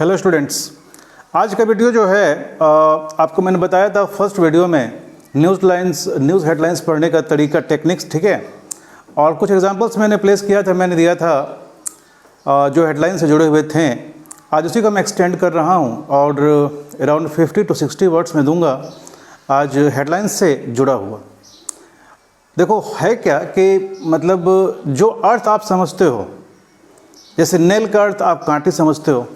Hello students, आज का video जो है आपको मैंने बताया था फर्स्ट वीडियो में न्यूज़ हेडलाइंस पढ़ने का तरीका, टेक्निक्स, ठीक है। और कुछ एग्जांपल्स मैंने प्लेस किया था, मैंने दिया था जो हेडलाइन से जुड़े हुए थे। आज उसी को मैं एक्सटेंड कर रहा हूँ और अराउंड 50 to 60 वर्ड्स में दूंगा आज हेडलाइंस से जुड़ा हुआ। देखो है क्या कि मतलब जो अर्थ आप समझते हो, जैसे नेल का अर्थ आप कांटे समझते हो,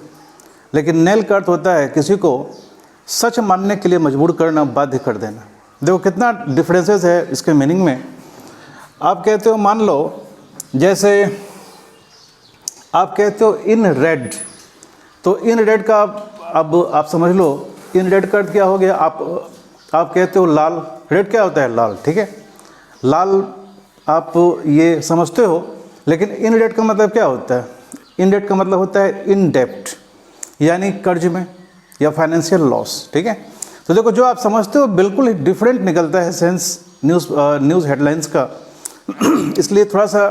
लेकिन नेल का अर्थ होता है किसी को सच मानने के लिए मजबूर करना, बाध्य कर देना। देखो कितना डिफरेंसेस है इसके मीनिंग में। आप कहते हो, मान लो जैसे आप कहते हो इन रेड, तो इन रेड का अब आप समझ लो इन रेड का अर्थ क्या हो गया। आप कहते हो लाल, रेड क्या होता है? लाल, ठीक है। लाल आप ये समझते हो, लेकिन इन रेड का मतलब क्या होता है? इन रेड का मतलब होता है इन डेप्ट, यानी कर्ज में या फाइनेंशियल लॉस, ठीक है। तो देखो जो आप समझते हो बिल्कुल ही डिफरेंट निकलता है सेंस न्यूज़ हेडलाइंस का। इसलिए थोड़ा सा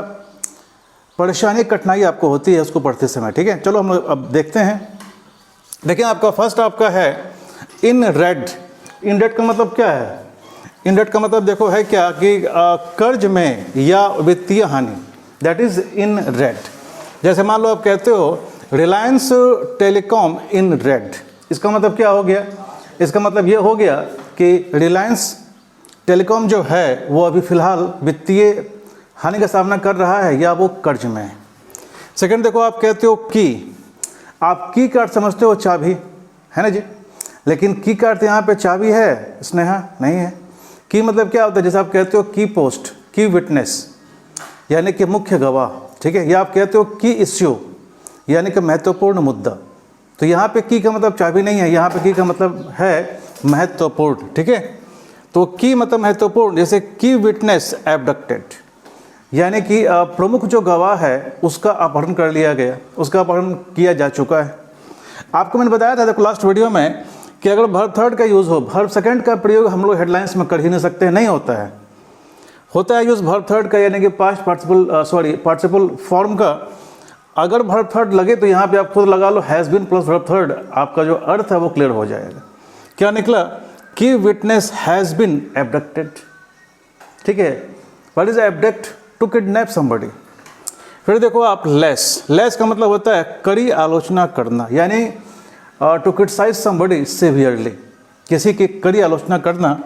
परेशानी, कठिनाई आपको होती है उसको पढ़ते समय, ठीक है। चलो हम लोग अब देखते हैं। देखिए आपका फर्स्ट आपका है इन रेड। इन रेड का मतलब क्या है? इन रेड का मतलब देखो है क्या कि कर्ज में या वित्तीय हानि, दैट इज इन रेड। जैसे मान लो आप कहते हो रिलायंस टेलीकॉम इन रेड, इसका मतलब क्या हो गया? इसका मतलब ये हो गया कि रिलायंस टेलीकॉम जो है वो अभी फ़िलहाल वित्तीय हानि का सामना कर रहा है या वो कर्ज में है। सेकंड देखो, आप कहते हो की, आप की का अर्थ समझते हो चाबी, है ना जी। लेकिन की का अर्थ यहाँ पे चाबी है, स्नेहा नहीं है। की मतलब क्या होता है? जैसे आप कहते हो की पोस्ट, की विटनेस, यानी कि मुख्य गवाह, ठीक है। या आप कहते हो की इश्यू, यानी कि महत्वपूर्ण मुद्दा। तो यहाँ पे की का मतलब चाबी नहीं है, यहाँ पे की का मतलब है महत्वपूर्ण, ठीक है। तो की मतलब महत्वपूर्ण। जैसे की विटनेस एब्डक्टेड, यानी कि प्रमुख जो गवाह है उसका अपहरण कर लिया गया, उसका अपहरण किया जा चुका है। आपको मैंने बताया था देखो लास्ट वीडियो में कि अगर वर्ब थर्ड का यूज़ हो, वर्ब सेकंड का प्रयोग हम लोग हेडलाइंस में कर ही नहीं सकते, नहीं होता है। होता है यूज़ वर्ब थर्ड का, यानी कि पास्ट पार्टिसिपल फॉर्म का। अगर वर्ब थर्ड लगे तो यहाँ पे आप खुद लगा लो has been plus verb third, आपका जो अर्थ है वो क्लियर हो जाएगा। क्या निकला? कि विटनेस हैज़ बीन एब्डक्टेड, ठीक है। What is abduct? To kidnap somebody. फिर देखो आप लेस, लेस का मतलब होता है कड़ी आलोचना करना, यानी टू क्रिटिसाइज समबडी सेवियरली, किसी की कड़ी आलोचना करना।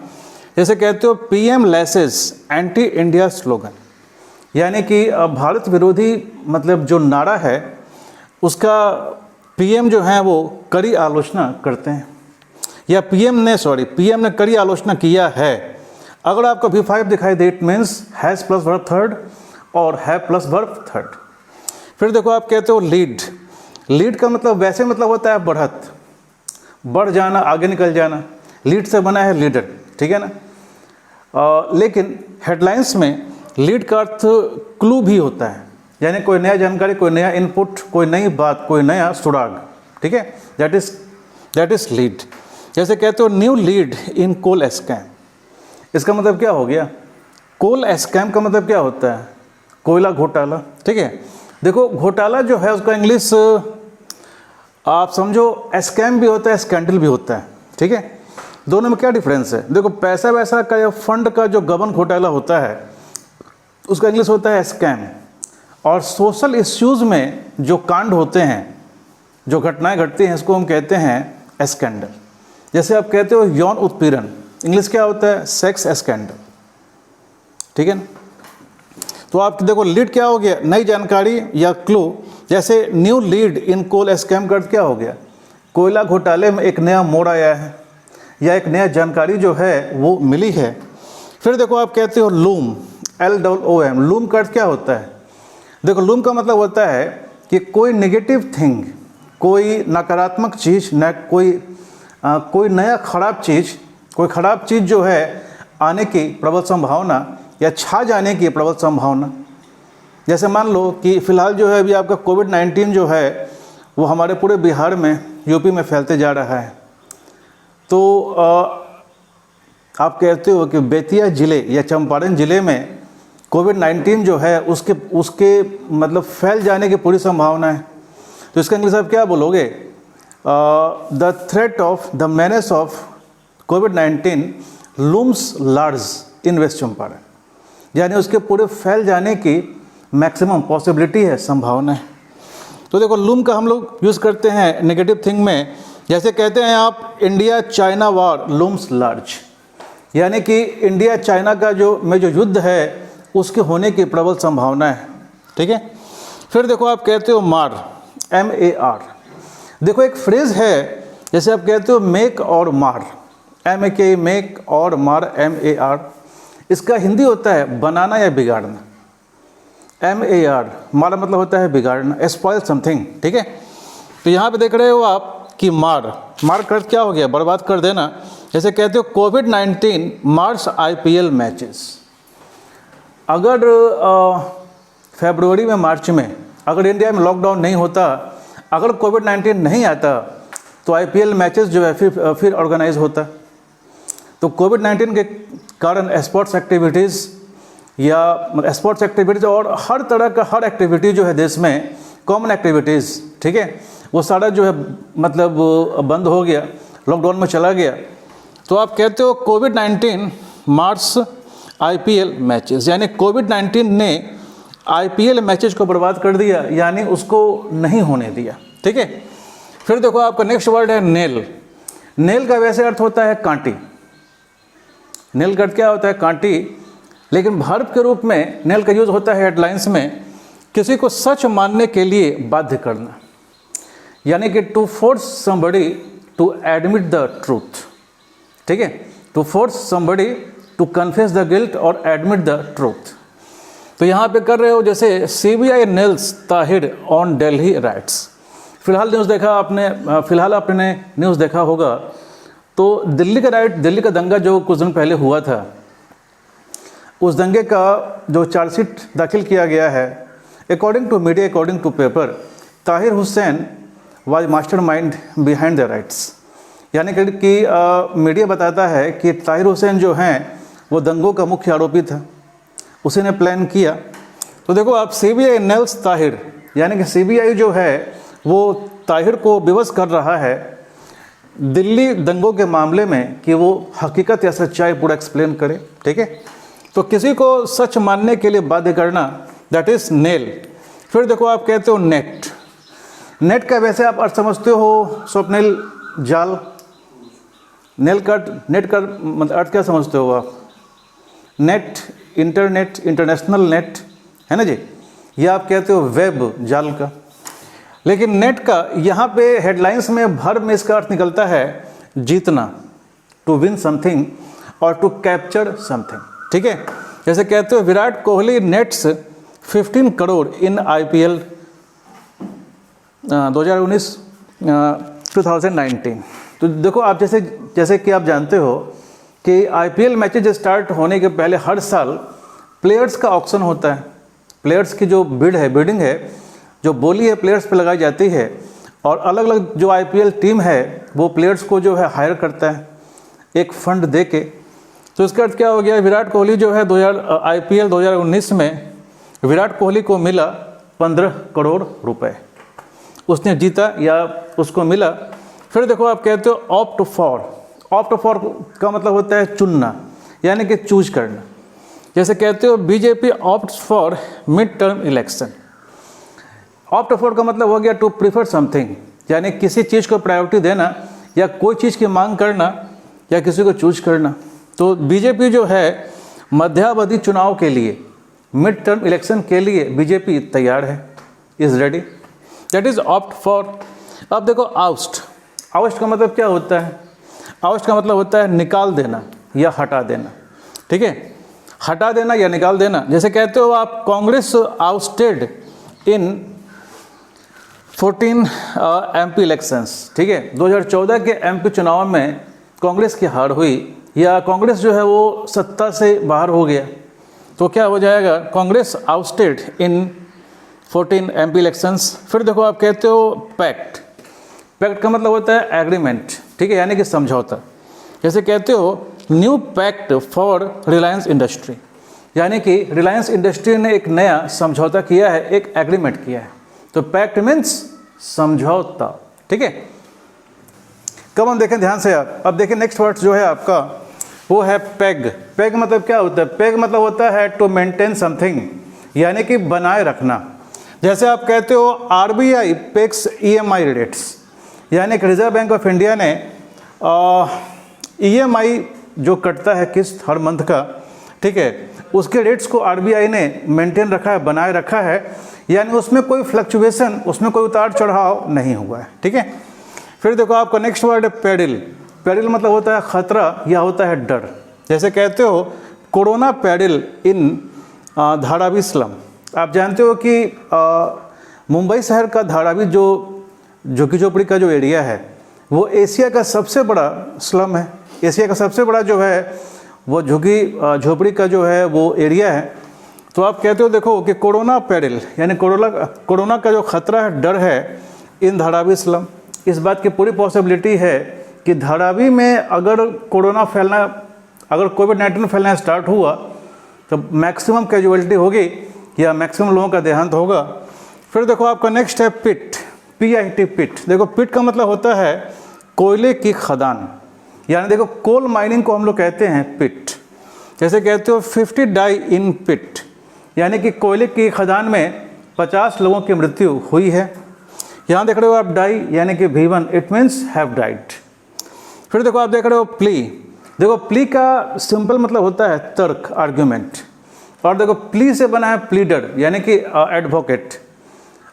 जैसे कहते हो PM laces anti India slogan, यानी कि भारत विरोधी मतलब जो नारा है उसका पीएम जो है वो कड़ी आलोचना करते हैं, या पीएम ने कड़ी आलोचना किया है। अगर आपको V5 दिखाई दे, it means has plus verb third और है प्लस वर्ब थर्ड। फिर देखो आप कहते हो लीड। लीड का मतलब वैसे मतलब होता है बढ़त, बढ़ जाना, आगे निकल जाना। लीड से बना है लीडर, ठीक है ना। लेकिन हेडलाइंस में लीड का अर्थ क्लू भी होता है, यानी कोई नया जानकारी, कोई नया इनपुट, कोई नई बात, कोई नया सुराग, ठीक है। That is lead. जैसे कहते हो new lead in coal scam, इसका मतलब क्या हो गया? कोल स्कैम का मतलब क्या होता है? कोयला घोटाला, ठीक है। देखो घोटाला जो है उसका इंग्लिश आप समझो स्कैम भी होता है, स्कैंडल भी होता है, ठीक है। दोनों में क्या डिफरेंस है? देखो पैसा वैसा का या फंड का जो गबन घोटाला होता है उसका इंग्लिश होता है स्कैम। और सोशल इश्यूज़ में जो कांड होते हैं, जो घटनाएं घटती हैं, इसको हम कहते हैं स्कैंडल। जैसे आप कहते हो यौन उत्पीड़न, इंग्लिश क्या होता है? सेक्स स्कैंडल, ठीक है ना। तो आप देखो लीड क्या हो गया? नई जानकारी या क्लू। जैसे new lead in coal scam का अर्थ क्या हो गया? कोयला घोटाले में एक नया मोड़ आया है या एक नया जानकारी जो है वो मिली है। फिर देखो आप कहते हो लूम, LOOM। लूम का अर्थ क्या होता है? देखो लूम का मतलब होता है कि कोई नेगेटिव थिंग, कोई नकारात्मक चीज़, न कोई नया खराब चीज़, कोई ख़राब चीज़ जो है आने की प्रबल संभावना या छा जाने की प्रबल संभावना। जैसे मान लो कि फ़िलहाल जो है अभी आपका कोविड-19 जो है वो हमारे पूरे बिहार में, यूपी में फैलते जा रहा है। तो आप कहते हो कि बेतिया ज़िले या चंपारण ज़िले में कोविड-19 जो है उसके मतलब फैल जाने की पूरी संभावना है। तो इसका इंग्लिश आप क्या बोलोगे? The threat of the menace of COVID-19 looms large in West Champaran, यानी उसके पूरे फैल जाने की मैक्सिमम पॉसिबिलिटी है, संभावना है। तो देखो लूम का हम लोग यूज़ करते हैं नेगेटिव थिंग में, जैसे कहते हैं आप India China war looms large, यानी कि इंडिया चाइना का जो युद्ध है उसके होने की प्रबल संभावना है, ठीक है। फिर देखो आप कहते हो मार, MAR। देखो एक फ्रेज़ है, जैसे आप कहते हो मेक और मार, MAK मेक और मार MAR, इसका हिंदी होता है बनाना या बिगाड़ना। MAR मार मतलब होता है बिगाड़ना, स्पॉइल समथिंग, ठीक है। तो यहाँ पे देख रहे हो आप कि मार का अर्थ क्या हो गया, बर्बाद कर देना। जैसे कहते हो COVID-19 मार्स IPL मैचेस। अगर फरवरी में मार्च में अगर इंडिया में लॉकडाउन नहीं होता, अगर COVID-19 नहीं आता, तो IPL मैचेस जो है फिर ऑर्गेनाइज होता। तो COVID-19 के कारण स्पोर्ट्स एक्टिविटीज़ और हर तरह का हर एक्टिविटी जो है देश में, कॉमन एक्टिविटीज़, ठीक है, वो सारा जो है मतलब बंद हो गया, लॉकडाउन में चला गया। तो आप कहते हो COVID-19 मार्स IPL मैचेस, यानी COVID-19 ने IPL मैचेस को बर्बाद कर दिया, यानी उसको नहीं होने दिया, ठीक है। फिर देखो आपका नेक्स्ट वर्ड है नेल। नेल का वैसे अर्थ होता है कांटी। नेल का अर्थ क्या होता है, कांटी, लेकिन वर्ब के रूप में नेल का यूज़ होता है हेडलाइंस में किसी को सच मानने के लिए बाध्य करना, यानी कि to force somebody to admit the truth, ठीक है, to force somebody to confess the guilt और एडमिट द ट्रूथ। तो यहाँ पे कर रहे हो जैसे CBI nails Tahir on Delhi riots. फिलहाल आपने न्यूज़ देखा होगा, तो दिल्ली का दंगा जो कुछ दिन पहले हुआ था, उस दंगे का जो चार्जशीट दाखिल किया गया है, according to media, according to paper, Tahir Hussain was mastermind behind the riots, यानी कि मीडिया बताता है कि ताहिर हुसैन जो हैं वो दंगों का मुख्य आरोपी था, उसी ने प्लान किया। तो देखो आप CBI नेल्स ताहिर, यानी कि CBI जो है वो ताहिर को विवश कर रहा है दिल्ली दंगों के मामले में कि वो हकीकत या सच्चाई पूरा एक्सप्लेन करे, ठीक है। तो किसी को सच मानने के लिए बाध्य करना, दैट इज़ नेल। फिर देखो आप कहते हो नेट। नेट का वैसे आप अर्थ समझते हो स्वप्निल, जाल। नेट का मतलब अर्थ क्या समझते हो आप, नेट, इंटरनेट, इंटरनेशनल नेट, है ना जी, या आप कहते हो वेब, जाल का। लेकिन नेट का यहाँ पे हेडलाइंस में वर्ब में इसका अर्थ निकलता है जीतना, टू विन समथिंग और टू कैप्चर समथिंग, ठीक है। जैसे कहते हो विराट कोहली नेट्स 15 करोड़ इन IPL 2019। तो देखो आप जैसे कि आप जानते हो कि IPL मैचेज स्टार्ट होने के पहले हर साल प्लेयर्स का ऑक्शन होता है। प्लेयर्स की जो बिडिंग है, जो बोली है प्लेयर्स पे लगाई जाती है, और अलग अलग जो IPL टीम है वो प्लेयर्स को जो है हायर करता है एक फंड दे के। तो इसका अर्थ क्या हो गया, विराट कोहली जो है IPL 2019 में विराट कोहली को मिला 15 करोड़ रुपए, उसने जीता या उसको मिला। फिर देखो आप कहते हो ऑप्ट फॉर का मतलब होता है चुनना, यानी कि चूज करना। जैसे कहते हो BJP opt for mid term election. Opt for का मतलब हो गया टू प्रीफर समथिंग, यानी किसी चीज़ को प्रायोरिटी देना या कोई चीज़ की मांग करना या किसी को चूज करना। तो BJP जो है मध्यावधि चुनाव के लिए, मिड टर्म इलेक्शन के लिए BJP तैयार है, is ready, that is opt for. अब देखो आउस्ट का मतलब क्या होता है, आउस्ट का मतलब होता है निकाल देना या हटा देना, ठीक है, हटा देना या निकाल देना। जैसे कहते हो आप कांग्रेस आउस्टेड इन 14 MP इलेक्शंस, ठीक है, 2014 के MP चुनाव में कांग्रेस की हार हुई या कांग्रेस जो है वो सत्ता से बाहर हो गया, तो क्या हो जाएगा, कांग्रेस आउस्टेड इन 14 MP इलेक्शंस। फिर देखो आप कहते हो पैक्ट का मतलब होता है एग्रीमेंट, ठीक है, यानी कि समझौता। जैसे कहते हो new pact for Reliance industry, यानी कि रिलायंस इंडस्ट्री ने एक नया समझौता किया है, एक एग्रीमेंट किया है। तो पैक्ट मीन्स समझौता, ठीक है। कम हम देखें ध्यान से आप। अब देखिए नेक्स्ट वर्ड जो है आपका वो है पेग। पेग मतलब क्या होता है? पेग मतलब होता है टू मेंटेन समथिंग, यानी कि बनाए रखना। जैसे आप कहते हो आरबीआई पेक्स ईएमआई रेट्स, यानी कि रिजर्व बैंक ऑफ इंडिया ने ईएमआई जो कटता है किस्त हर मंथ का, ठीक है, उसके रेट्स को आरबीआई ने मेंटेन रखा है, बनाए रखा है, यानी उसमें कोई फ्लक्चुएशन, उसमें कोई उतार चढ़ाव नहीं हुआ है, ठीक है। फिर देखो आपका नेक्स्ट वर्ड है पेरिल। पेरिल मतलब होता है खतरा या होता है डर। जैसे कहते हो कोरोना पेरिल इन धारावी स्लम। आप जानते हो कि मुंबई शहर का धारावी जो झुग्गी झोपड़ी का जो एरिया है वो एशिया का सबसे बड़ा स्लम है। एशिया का सबसे बड़ा जो है वो झुग्गी झोपड़ी का जो है वो एरिया है। तो आप कहते हो देखो कि कोरोना पेरिल यानी कोरोना का जो खतरा है, डर है इन धारावी स्लम। इस बात की पूरी पॉसिबिलिटी है कि धारावी में अगर अगर कोविड-19 फैलना स्टार्ट हुआ तो मैक्सिमम कैजुअलिटी होगी या मैक्सिमम लोगों का देहांत होगा। फिर देखो आपका नेक्स्ट है पिट, PIT पिट। देखो पिट का मतलब होता है कोयले की खदान, यानी देखो कोल माइनिंग को हम लोग कहते हैं पिट। जैसे कहते हो 50 डाई इन पिट, यानी कि कोयले की खदान में 50 लोगों की मृत्यु हुई है। यहाँ देख रहे हो आप डाई यानी कि V1, it means have died. फिर देखो आप देख रहे हो प्ली। देखो प्ली का सिंपल मतलब होता है तर्क, आर्ग्यूमेंट। और देखो प्ली से बना है प्लीडर यानी कि एडवोकेट।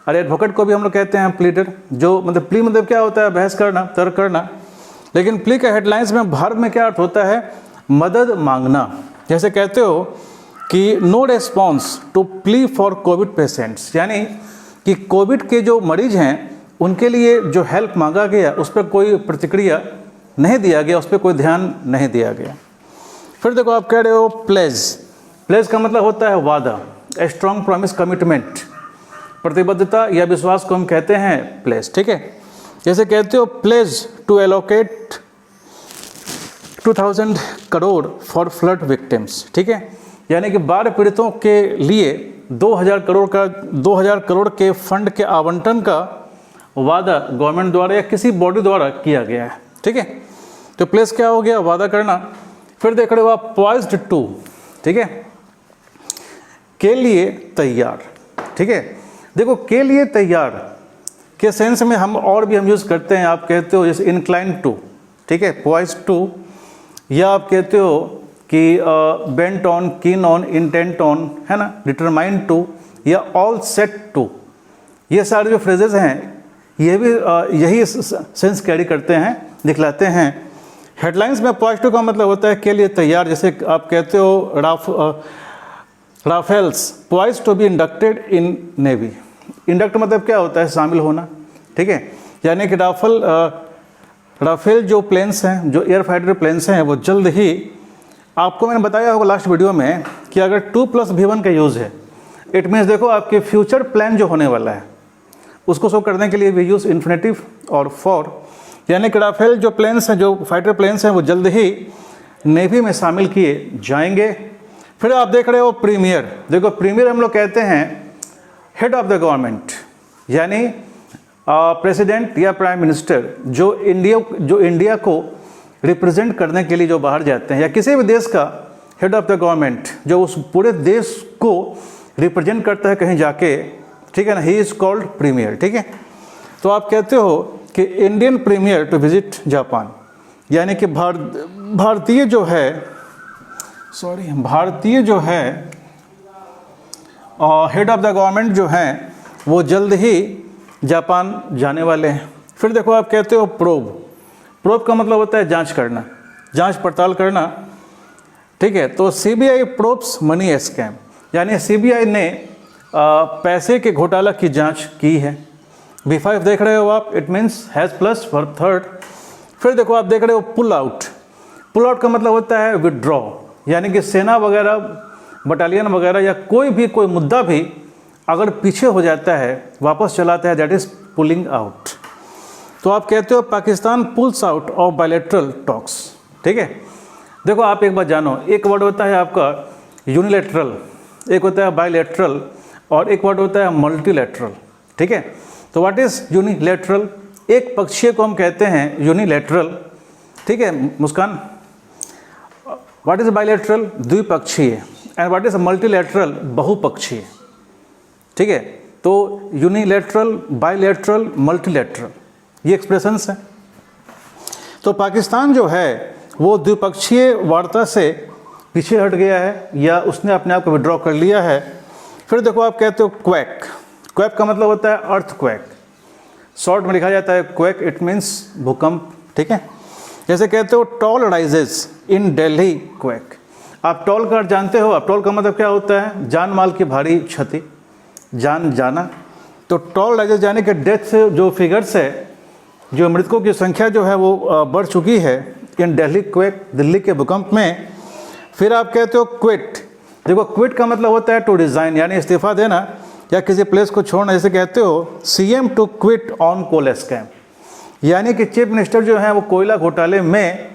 और एडवोकेट को भी हम लोग कहते हैं प्लीडर। जो मतलब प्ली मतलब क्या होता है? बहस करना, तर्क करना। लेकिन प्ली का हेडलाइंस में भारत में क्या अर्थ होता है? मदद मांगना। जैसे कहते हो कि no response to plea for COVID patients, यानी कि कोविड के जो मरीज हैं उनके लिए जो हेल्प मांगा गया उस पर कोई प्रतिक्रिया नहीं दिया गया, उस पर कोई ध्यान नहीं दिया गया। फिर देखो आप कह रहे हो प्लेज। प्लेज का मतलब होता है वादा, ए स्ट्रॉन्ग प्रॉमिस, कमिटमेंट, प्रतिबद्धता या विश्वास को हम कहते हैं प्लेज, ठीक है। जैसे कहते हो pledge to allocate 2000 crore for flood victims, ठीक है, यानी कि बाढ़ पीड़ितों के लिए 2000 करोड़ के फंड के आवंटन का वादा गवर्नमेंट द्वारा या किसी बॉडी द्वारा किया गया है, ठीक है। तो प्लेस क्या हो गया? वादा करना। फिर देख रहे हो आप पॉइज्ड टू, ठीक है, के लिए तैयार, ठीक है। देखो के लिए तैयार के सेंस में हम यूज़ करते हैं। आप कहते हो जैसे इंक्लाइन टू, ठीक है, पॉइज्ड टू, या आप कहते हो कि bent on, keen on, intent on, है ना, डिटरमाइंड टू या ऑल सेट टू। ये सारे जो फ्रेजेस हैं ये भी यही सेंस कैरी करते हैं, दिखलाते हैं। हेडलाइंस में पॉजिटिव का मतलब होता है के लिए तैयार। जैसे आप कहते हो Rafales poised to be inducted in navy. Induct मतलब क्या होता है? शामिल होना, ठीक है, यानी कि राफेल जो प्लेन्स हैं, जो एयर फाइटर प्लेन्स हैं, वो जल्द ही, आपको मैंने बताया होगा लास्ट वीडियो में कि अगर 2+V1 का यूज़ है, इट मीन्स देखो आपके फ्यूचर प्लान जो होने वाला है उसको शो करने के लिए वी यूज़ इन्फिनेटिव और फॉर, यानी कि राफेल जो प्लेन्स हैं, जो फाइटर प्लेन्स हैं, वो जल्द ही नेवी में शामिल किए जाएंगे। फिर आप देख रहे हो प्रीमियर। देखो प्रीमियर हम लोग कहते हैं हेड ऑफ द गवर्नमेंट, यानी प्रेसिडेंट या प्राइम मिनिस्टर जो इंडिया को रिप्रेजेंट करने के लिए जो बाहर जाते हैं, या किसी भी देश का हेड ऑफ द गवर्नमेंट जो उस पूरे देश को रिप्रेजेंट करता है कहीं जाके, ठीक है ना, ही इज़ कॉल्ड प्रीमियर, ठीक है। तो आप कहते हो कि Indian premier to visit Japan, यानी कि भारतीय जो है हेड ऑफ द गवर्नमेंट जो हैं वो जल्द ही जापान जाने वाले हैं। फिर देखो आप कहते हो प्रोब। प्रोब का मतलब होता है जांच करना, जांच पड़ताल करना, ठीक है। तो CBI प्रोब्स मनी स्कैम, यानी CBI ने पैसे के घोटाला की जांच की है। B5 देख रहे हो आप, it means has plus for third. फिर देखो आप देख रहे हो पुल आउट। पुल आउट का मतलब होता है विड्रॉ, यानी कि सेना वगैरह, बटालियन वगैरह या कोई मुद्दा भी अगर पीछे हो जाता है, वापस चलाता है, दैट इज़ पुलिंग आउट। तो आप कहते हो Pakistan pools out of bilateral talks, ठीक है। देखो आप एक बात जानो, एक वर्ड होता है आपका यूनिलैटरल, एक होता है बायलैटरल और एक वर्ड होता है मल्टीलैटरल, ठीक है। तो व्हाट इज़ यूनिलैटरल? एक पक्षीय को हम कहते हैं यूनिलैटरल, ठीक है मुस्कान। What is bilateral? द्विपक्षीय। And what is multilateral? बहुपक्षीय, ठीक है। तो यूनिलैटरल, बाइलैटरल, मल्टीलैटरल, ये एक्सप्रेशंस हैं। तो पाकिस्तान जो है वो द्विपक्षीय वार्ता से पीछे हट गया है या उसने अपने आप को विड्रॉ कर लिया है। फिर देखो आप कहते हो क्वैक। क्वैक का मतलब होता है अर्थक्वैक, शॉर्ट में लिखा जाता है क्वैक, इट मीन्स भूकंप, ठीक है। जैसे कहते हो toll rises in Delhi quake. आप टॉल का अर्थ जानते हो, अब टॉल का मतलब क्या होता है? जान माल की भारी क्षति, जान जाना। तो टॉल राइजेज यानी कि डेथ जो फिगर्स है, जो मृतकों की संख्या जो है वो बढ़ चुकी है इन दिल्ली क्वेक, दिल्ली के भूकंप में। फिर आप कहते हो क्विट। देखो क्विट का मतलब होता है टू रिजाइन, यानी इस्तीफा देना या किसी प्लेस को छोड़ना। जैसे कहते हो CM to quit on coal scam, यानी कि चीफ मिनिस्टर जो है वो कोयला घोटाले में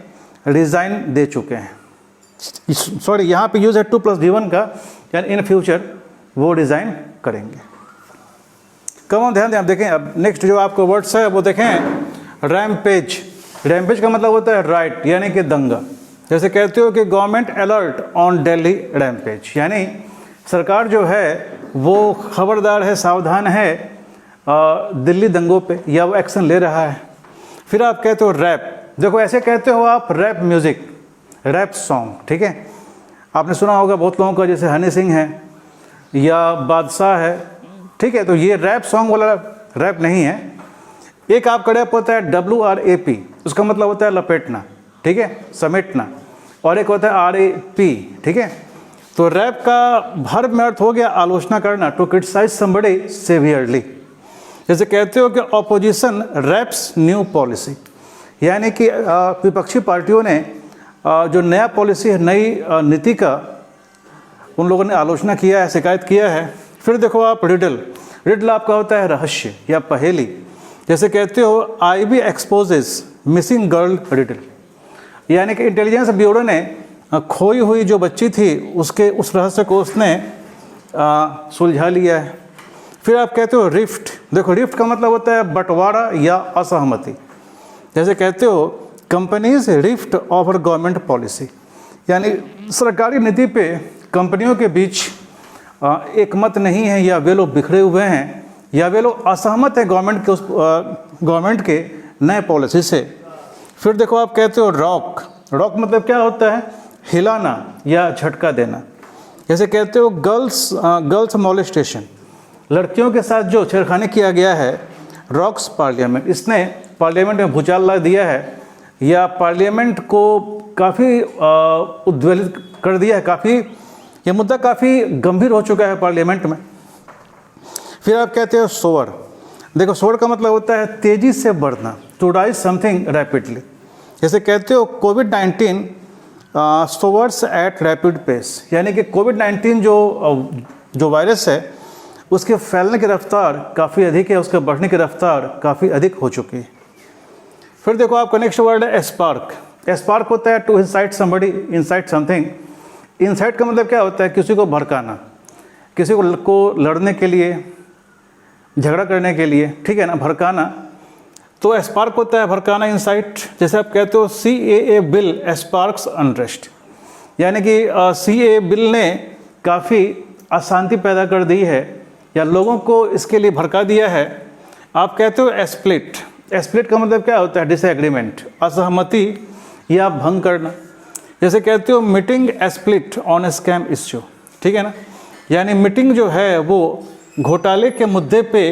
रिजाइन दे चुके हैं। सॉरी, यहाँ पे यूज है 2+D1 का, यानी इन फ्यूचर वो रिजाइन करेंगे। कम on, ध्यान दें। आप देखें अब नेक्स्ट जो आपको वर्ड्स है वो देखें, रैम्पेज। रैम्पेज का मतलब होता है राइट, यानी कि दंगा। जैसे कहते हो कि government alert on Delhi rampage, यानी सरकार जो है वो खबरदार है, सावधान है दिल्ली दंगों पे, या वो एक्शन ले रहा है। फिर आप कहते हो रैप। देखो ऐसे कहते हो आप रैप म्यूज़िक, रैप सॉन्ग, ठीक है। आपने सुना होगा बहुत लोगों का, जैसे हनी सिंह है या बादशाह है, ठीक है। तो ये रैप सॉन्ग वाला रैप नहीं है। एक आपका रैप होता है WRAP, उसका मतलब होता है लपेटना, ठीक है, समेटना। और एक होता है RAP, ठीक है। तो रैप का भर्ब में अर्थ हो गया आलोचना करना, टू क्रिटिसाइज समबडी सेवियरली। जैसे कहते हो कि ऑपोजिशन रैप्स न्यू पॉलिसी, यानी कि विपक्षी पार्टियों ने जो नया पॉलिसी है, नई नीति का उन लोगों ने आलोचना किया है, शिकायत किया है। फिर देखो आप रिडल। रिडल आपका होता है रहस्य या पहेली। जैसे कहते हो IB exposes missing girl riddle, यानी कि इंटेलिजेंस ब्यूरो ने खोई हुई जो बच्ची थी उसके उस रहस्य को उसने सुलझा लिया है। फिर आप कहते हो रिफ्ट। देखो रिफ्ट का मतलब होता है बंटवारा या असहमति। जैसे कहते हो companies rift over government policy, यानी सरकारी नीति पे कंपनियों के बीच एक मत नहीं है, या वे लोग बिखरे हुए हैं, या वे लोग असहमत हैं गवर्नमेंट के नए पॉलिसी से। फिर देखो आप कहते हो रॉक। रॉक मतलब क्या होता है? हिलाना या झटका देना। जैसे कहते हो गर्ल्स मॉलेस्टेशन, लड़कियों के साथ जो छेड़खानी किया गया है, रॉक्स पार्लियामेंट, इसने पार्लियामेंट में भूचाल ला दिया है या पार्लियामेंट को काफ़ी उद्वेलित कर दिया है। काफ़ी ये मुद्दा काफ़ी गंभीर हो चुका है पार्लियामेंट में। फिर आप कहते हो सोअर। देखो सोअर का मतलब होता है तेज़ी से बढ़ना, टू राइज समथिंग रैपिडली। जैसे कहते हो कोविड-19 सोअर्स एट रैपिड पेस, यानी कि कोविड-19 जो वायरस है उसके फैलने की रफ्तार काफ़ी अधिक है, उसके बढ़ने की रफ्तार काफ़ी अधिक हो चुकी है। फिर देखो आपका नेक्स्ट वर्ड है स्पार्क। स्पार्क होता है to incite somebody, incite something. Incite का मतलब क्या होता है? किसी को भड़काना, किसी को लड़ने के लिए, झगड़ा करने के लिए, ठीक है ना, भड़काना। तो स्पार्क होता है भड़काना, इंसाइट। जैसे आप कहते हो CAA बिल स्पार्क्स अनरेस्ट, यानी कि CAA बिल ने काफ़ी अशांति पैदा कर दी है या लोगों को इसके लिए भड़का दिया है। आप कहते हो स्प्लिट। स्प्लिट का मतलब क्या होता है? डिसएग्रीमेंट, असहमति या भंग करना। जैसे कहते हो meeting split on scam issue, ठीक है ना, यानी मीटिंग जो है वो घोटाले के मुद्दे पे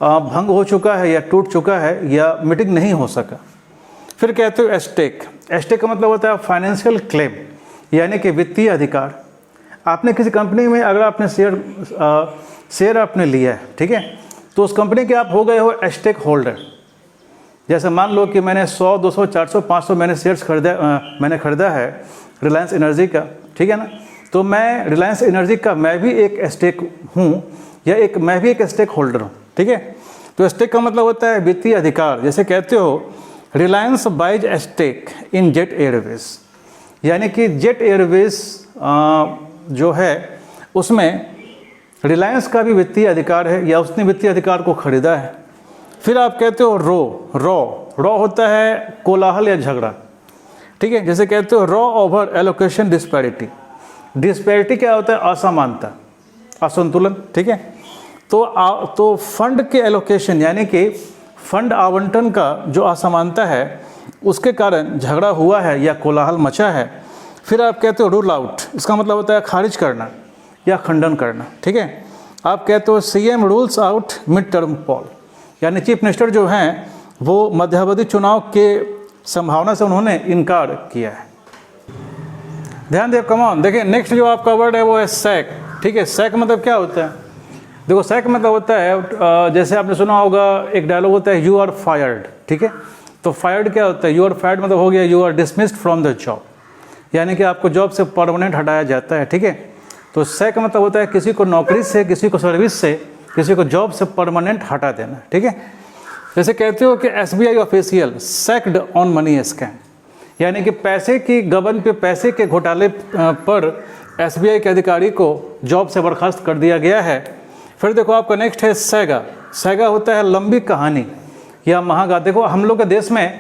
भंग हो चुका है या टूट चुका है या मीटिंग नहीं हो सका। फिर कहते हो स्टेक। स्टेक का मतलब होता है फाइनेंशियल क्लेम, यानी कि वित्तीय अधिकार। आपने किसी कंपनी में अगर आपने शेयर आपने लिया है, ठीक है, तो उस कंपनी के आप हो गए हो स्टेक होल्डर। जैसे मान लो कि मैंने 100, 200, 400, 500 मैंने शेयर्स खरीदा है रिलायंस एनर्जी का, ठीक है ना। तो मैं रिलायंस एनर्जी का मैं भी एक स्टेक हूँ या मैं भी एक स्टेक होल्डर हूँ, ठीक है। तो स्टेक का मतलब होता है वित्तीय अधिकार। जैसे कहते हो Reliance buys stake in Jet Airways, यानी कि जेट एयरवेज जो है उसमें रिलायंस का भी वित्तीय अधिकार है या उसने वित्तीय अधिकार को खरीदा है। फिर आप कहते हो रॉ होता है कोलाहल या झगड़ा, ठीक है। जैसे कहते हो रॉ ओवर एलोकेशन डिस्पैरिटी क्या होता है? असमानता, असंतुलन, ठीक है। तो फंड के एलोकेशन यानी कि फंड आवंटन का जो असमानता है उसके कारण झगड़ा हुआ है या कोलाहल मचा है। फिर आप कहते हो रूल आउट, इसका मतलब होता है खारिज करना या खंडन करना, ठीक है। आप कहते हो CM rules out mid term poll, यानी चीफ मिनिस्टर जो हैं वो मध्यावधि चुनाव के संभावना से उन्होंने इनकार किया है। ध्यान दें, कमान देखिए, नेक्स्ट जो आपका वर्ड है वो है सैक, ठीक है। सैक मतलब क्या होता है? देखो सैक मतलब होता है जैसे आपने सुना होगा एक डायलॉग होता है यू आर फायर्ड, ठीक है। तो फायर्ड क्या होता है? यू आर फायर्ड मतलब हो गया you are dismissed from the job, यानी कि आपको जॉब से परमानेंट हटाया जाता है, ठीक है। तो सैक मतलब होता है किसी को नौकरी से, किसी को सर्विस से, किसी को जॉब से परमानेंट हटा देना, ठीक है। जैसे कहते हो कि SBI official sacked on money scam, यानी कि पैसे की गबन पे, पैसे के घोटाले पर SBI के अधिकारी को जॉब से बर्खास्त कर दिया गया है। फिर देखो आपका नेक्स्ट है सैगा होता है लंबी कहानी या महागाथ। देखो हम लोग के देश में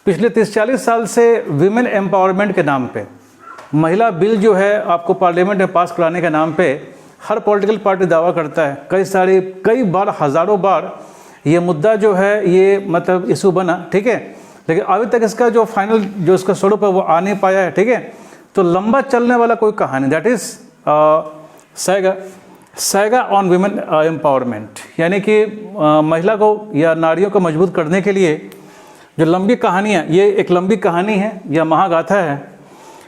पिछले 30-40 साल से विमेन एम्पावरमेंट के नाम पे, महिला बिल जो है आपको पार्लियामेंट में पास कराने के नाम पे हर पॉलिटिकल पार्टी दावा करता है, कई बार, हज़ारों बार ये मुद्दा जो है ये मतलब इशू बना, ठीक है। लेकिन अभी तक इसका जो फाइनल जो इसका स्वरूप है वो आ नहीं पाया है, ठीक है। तो लंबा चलने वाला कोई कहानी, that is saga on women empowerment, यानी कि महिला को या नारियों को मजबूत करने के लिए जो लंबी कहानियाँ, ये एक लंबी कहानी है या महागाथा है।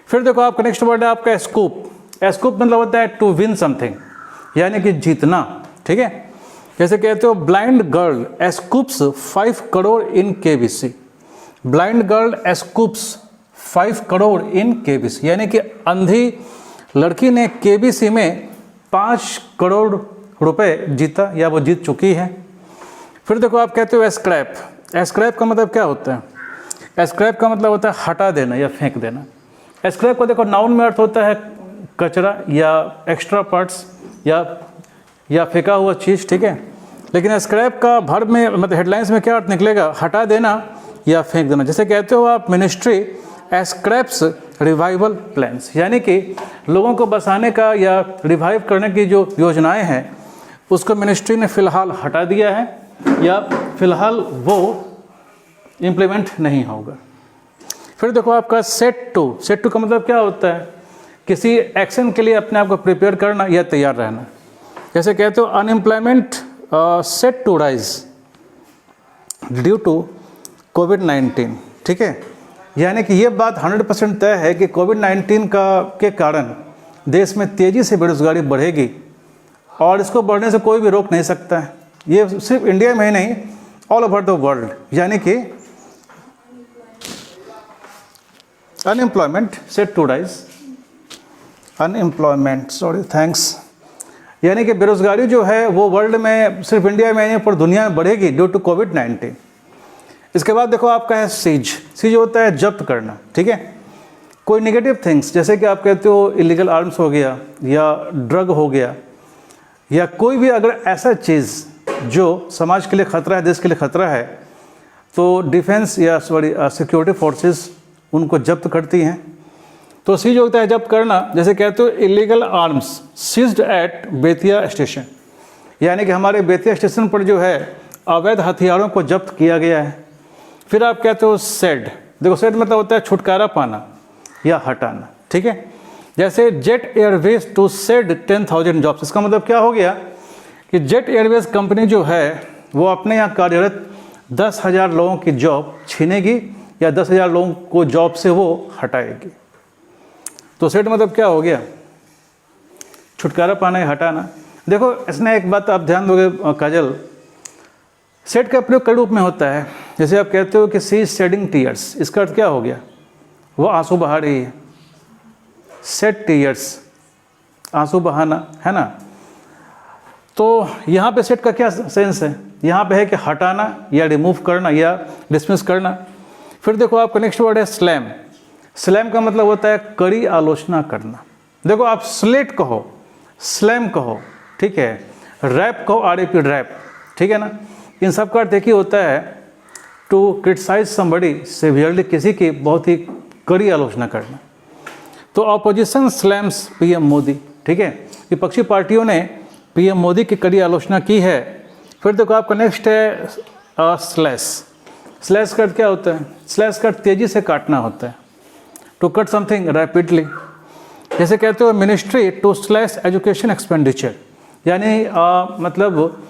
फिर देखो आपका नेक्स्ट वर्ड है आपका स्कूप मतलब होता है टू विन समथिंग, यानी कि जीतना, ठीक है। जैसे कहते हो blind girl scoops 5 crore in KBC, blind girl scoops 5 crore in KBC, यानी कि अंधी लड़की ने KBC में 5 करोड़ रुपए जीता या वो जीत चुकी है। फिर देखो आप कहते हो स्क्रैप का मतलब क्या होता है? स्क्रैप का मतलब होता है हटा देना या फेंक देना। स्क्रैप को देखो नाउन में अर्थ होता है कचरा या एक्स्ट्रा पार्ट्स या फेंका हुआ चीज़, ठीक है। लेकिन स्क्रैप का वर्ब में मतलब हेडलाइंस में क्या अर्थ निकलेगा? हटा देना या फेंक देना। जैसे कहते हो आप मिनिस्ट्री स्क्रैप्स रिवाइवल प्लान्स, यानी कि लोगों को बसाने का या रिवाइव करने की जो योजनाएं हैं उसको मिनिस्ट्री ने फ़िलहाल हटा दिया है या फ़िलहाल वो इम्प्लीमेंट नहीं होगा। फिर देखो आपका सेट टू का मतलब क्या होता है? किसी एक्शन के लिए अपने आप को प्रिपेयर करना या तैयार रहना। जैसे कहते हो unemployment set to rise due to कोविड-19, ठीक है। यानी कि ये बात 100% तय है कि कोविड-19 के कारण देश में तेज़ी से बेरोजगारी बढ़ेगी और इसको बढ़ने से कोई भी रोक नहीं सकता है। ये सिर्फ इंडिया में ही नहीं, ऑल ओवर द वर्ल्ड, यानी कि अनएम्प्लॉयमेंट सेट टू राइज, यानी कि बेरोजगारी जो है वो वर्ल्ड में सिर्फ इंडिया में नहीं पर दुनिया में बढ़ेगी ड्यू टू कोविड-19। इसके बाद देखो आपका है सीज होता है जब्त करना, ठीक है। कोई नेगेटिव थिंग्स जैसे कि आप कहते हो इलीगल आर्म्स हो गया या ड्रग हो गया या कोई भी अगर ऐसा चीज़ जो समाज के लिए खतरा है, देश के लिए खतरा है, तो डिफेंस या सिक्योरिटी फोर्सेस उनको जब्त करती हैं। तो सीज होता है जब्त करना। जैसे कहते हो illegal arms seized at Bettiah station, यानी कि हमारे बेतिया स्टेशन पर जो है अवैध हथियारों को जब्त किया गया है। फिर आप कहते हो सेड, देखो सेड मतलब होता है छुटकारा पाना या हटाना, ठीक है। जैसे Jet Airways to shed 10,000 jobs, इसका मतलब क्या हो गया कि जेट एयरवेज कंपनी जो है वो अपने यहाँ कार्यरत 10,000 लोगों की जॉब छीनेगी या 10,000 लोगों को जॉब से वो हटाएगी। तो सेट मतलब क्या हो गया? छुटकारा पाना या हटाना। देखो इसमें एक बात आप ध्यान दोगे काजल, सेट का प्रयोग कई रूप में होता है। जैसे आप कहते हो कि सी इज शेडिंग टीयर्स, इसका अर्थ क्या हो गया? वो आंसू बहा रही है। सेड टीयर्स, आंसू बहाना, है ना। तो यहाँ पे सेट का क्या सेंस है? यहाँ पे है कि हटाना या रिमूव करना या डिसमिस करना। फिर देखो आपका नेक्स्ट वर्ड है स्लैम का मतलब होता है कड़ी आलोचना करना। देखो आप स्लेट कहो, स्लैम कहो, ठीक है, रैप कहो, RAP रैप, ठीक है ना। इन सब का अर्थ एक ही होता है, टू क्रिटिसाइज समबडी सिवियरली, किसी की बहुत ही कड़ी आलोचना करना। तो अपोजिशन स्लैम्स पीएम मोदी, ठीक है, विपक्षी पार्टियों ने पीएम मोदी की कड़ी आलोचना की है। फिर देखो आपका नेक्स्ट है स्लैश। स्लैश का अर्थ क्या होता है? स्लैश का अर्थ तेज़ी से काटना होता है, टू कट समथिंग रैपिडली। जैसे कहते हो ministry to slash education expenditure, यानी मतलब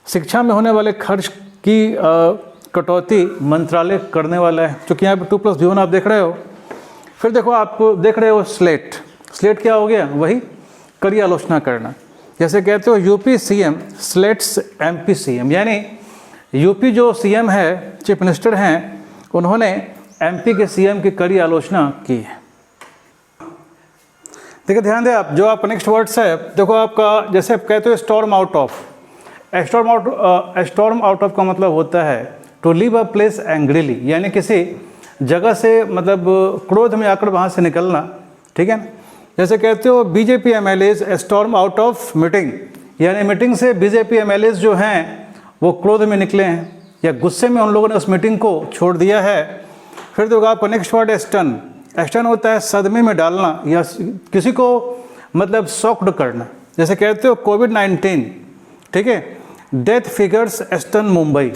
शिक्षा में होने वाले खर्च की कटौती मंत्रालय करने वाला है, क्योंकि यहाँ पे 2+V1 आप देख रहे हो। फिर देखो आप देख रहे हो स्लेट। स्लेट क्या हो गया? वही कड़ी आलोचना करना। जैसे कहते हो UP CM slates MP CM, यानी यूपी जो सीएम है, चीफ मिनिस्टर हैं, उन्होंने एमपी के सीएम की कड़ी आलोचना की है। देखिए ध्यान दें आप, जो आपका नेक्स्ट वर्ड्स है, देखो आपका जैसे आप कहते हो storm out of. Storm out of का मतलब होता है to leave a place angrily, यानी किसी जगह से मतलब क्रोध में आकर वहाँ से निकलना, ठीक है ना। जैसे कहते हो BJP MLAs storm out of meeting, यानी मीटिंग से बीजेपी एमएलएज जो हैं वो क्रोध में निकले हैं या गुस्से में उन लोगों ने उस मीटिंग को छोड़ दिया है। फिर देखो आपका नेक्स्ट वर्ड है स्टन। स्टन होता है सदमे में डालना या किसी को मतलब शॉक्ड करना। जैसे कहते हो कोविड-19, ठीक है, डेथ फिगर्स स्टन मुंबई,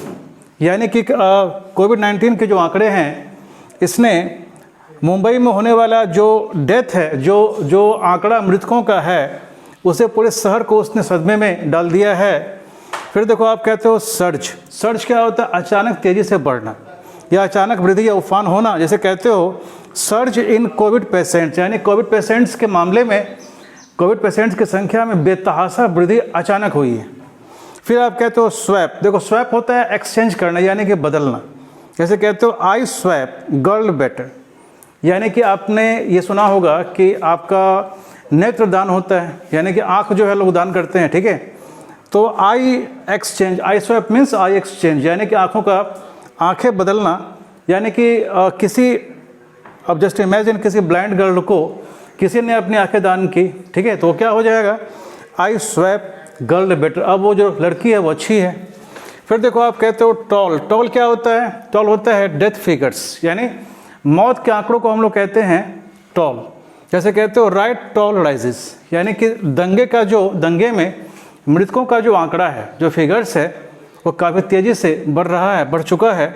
यानी कि कोविड-19 के जो आंकड़े हैं, इसने मुंबई में होने वाला जो डेथ है, जो आंकड़ा मृतकों का है, उसे पूरे शहर को उसने सदमे में डाल दिया है। फिर देखो आप कहते हो सर्ज। सर्ज क्या होता है? अचानक तेज़ी से बढ़ना या अचानक वृद्धि या उफान होना। जैसे कहते हो सर्ज इन कोविड पेशेंट्स, यानी कोविड पेशेंट्स के मामले में, कोविड पेशेंट्स की संख्या में बेतहाशा वृद्धि अचानक हुई है। फिर आप कहते हो स्वैप। देखो स्वैप होता है एक्सचेंज करना, यानी कि बदलना। जैसे कहते हो आई स्वैप गर्ल बेटर, यानी कि आपने ये सुना होगा कि आपका नेत्र दान होता है, यानी कि आँख जो है लोग दान करते हैं, ठीक है। तो eye exchange, eye swap means eye exchange, यानी कि आँखों का आँखें बदलना, यानी कि किसी, अब जस्ट इमेजिन किसी ब्लाइंड गर्ल को किसी ने अपनी आंखें दान की, ठीक है, तो क्या हो जाएगा? आई स्वैप गर्ल बेटर, अब वो जो लड़की है वो अच्छी है। फिर देखो आप कहते हो टॉल। टॉल क्या होता है? टॉल होता है डेथ फिगर्स, यानी मौत के आंकड़ों को हम लोग कहते हैं टॉल। जैसे कहते हो राइट टॉल राइजेस, यानी कि दंगे में मृतकों का जो आंकड़ा है, जो फिगर्स है, वो काफ़ी तेज़ी से बढ़ रहा है, बढ़ चुका है।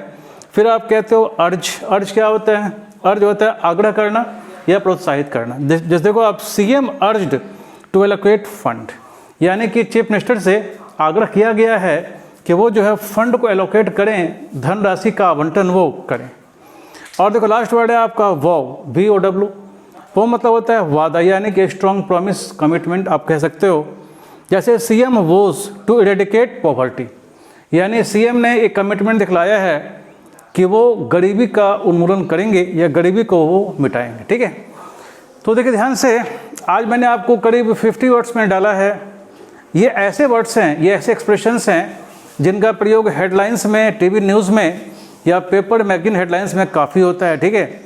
फिर आप कहते हो अर्ज। अर्ज क्या होता है? अर्ज होता है आग्रह करना या प्रोत्साहित करना। जैसे देखो आप CM urged to allocate fund, यानी कि चीफ मिनिस्टर से आग्रह किया गया है कि वो जो है फंड को एलोकेट करें, धनराशि का आवंटन वो करें। और देखो लास्ट वर्ड है आपका वॉव, VOW। वो मतलब होता है वादा, यानी कि स्ट्रॉन्ग प्रॉमिस, कमिटमेंट आप कह सकते हो। जैसे CM vows to eradicate poverty, यानी सीएम ने एक कमिटमेंट दिखलाया है कि वो गरीबी का उन्मूलन करेंगे या गरीबी को वो मिटाएंगे, ठीक है। तो देखिए ध्यान से, आज मैंने आपको करीब 50 वर्ड्स में डाला है। ये ऐसे वर्ड्स हैं, ये ऐसे एक्सप्रेशंस हैं जिनका प्रयोग हेडलाइंस में, टीवी न्यूज़ में या पेपर मैगजीन हेडलाइंस में काफ़ी होता है, ठीक है।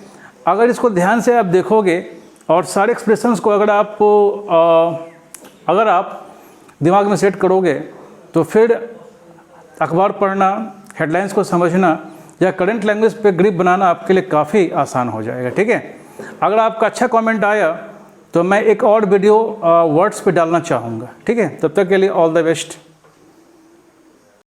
अगर इसको ध्यान से आप देखोगे और सारे एक्सप्रेशंस को अगर आप दिमाग में सेट करोगे, तो फिर अखबार पढ़ना, हेडलाइंस को समझना या करंट लैंग्वेज पे ग्रिप बनाना आपके लिए काफ़ी आसान हो जाएगा, ठीक है। अगर आपका अच्छा कमेंट आया तो मैं एक और वीडियो वर्ड्स पे डालना चाहूँगा, ठीक है। तब तक के लिए ऑल द बेस्ट।